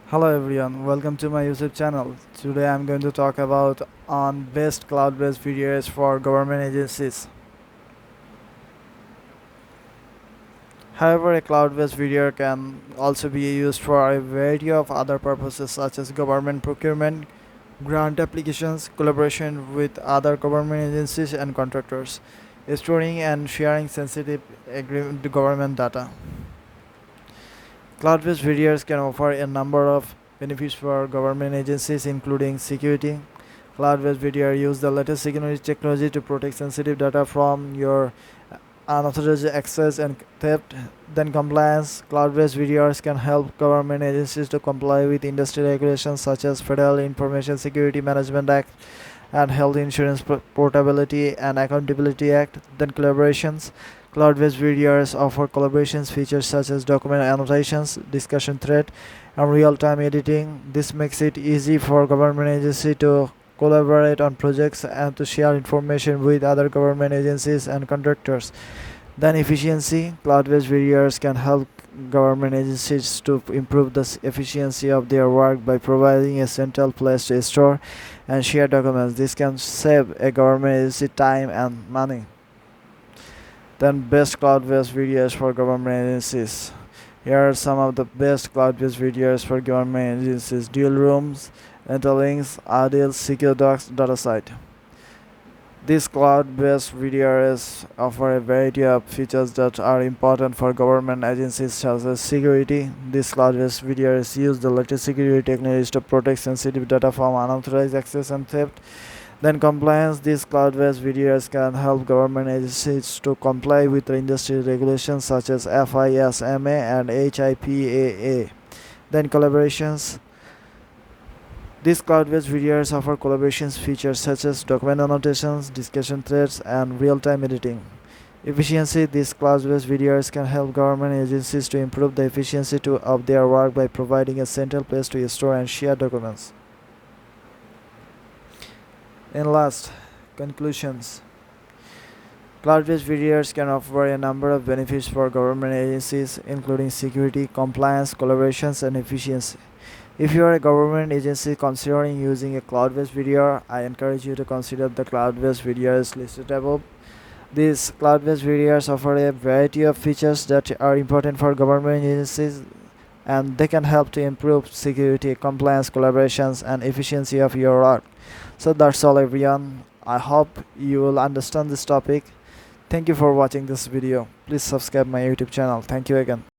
Hello everyone, welcome to my YouTube channel. Today I'm going to talk about on best cloud-based VDRs for government agencies. However, a cloud-based VDR can also be used for a variety of other purposes such as government procurement, grant applications, collaboration with other government agencies and contractors, storing and sharing sensitive government data. Cloud-based VDRs can offer a number of benefits for government agencies, including security. Cloud-based VDR use the latest security technology to protect sensitive data from your unauthorized access and theft. Then compliance. Cloud-based VDRs can help government agencies to comply with industry regulations such as Federal Information Security Management Act and Health Insurance Portability and Accountability Act. Then collaborations. Cloud-based VDRs offer collaborations features such as document annotations, discussion thread, and real-time editing. This makes it easy for government agencies to collaborate on projects and to share information with other government agencies and contractors. Then efficiency. Cloud-based VDRs can help government agencies to improve the efficiency of their work by providing a central place to store and share documents. This can save a government agency time and money. Then best cloud-based VDRs for government agencies. Here are some of the best cloud-based VDRs for government agencies: dual rooms, interlinks, ideals, secure docs, DataSite. These cloud-based VDRs offer a variety of features that are important for government agencies such as security. These cloud-based VDRs use the latest security technologies to protect sensitive data from unauthorized access and theft. Then compliance. These cloud-based VDRs can help government agencies to comply with the industry regulations such as FISMA and HIPAA. Then collaborations. These cloud-based VDRs offer collaborations features such as document annotations, discussion threads, and real-time editing. Efficiency. These cloud-based VDRs can help government agencies to improve the efficiency of their work by providing a central place to store and share documents. And last, conclusions. Cloud-based VDRs can offer a number of benefits for government agencies, including security, compliance, collaborations, and efficiency. If you are a government agency considering using a cloud-based VDR, I encourage you to consider the cloud-based VDRs listed above. These cloud-based VDRs offer a variety of features that are important for government agencies, and they can help to improve security, compliance, collaborations, and efficiency of your work. So that's all everyone. I hope you will understand this topic. Thank you for watching this video. Please subscribe my YouTube channel. Thank you again.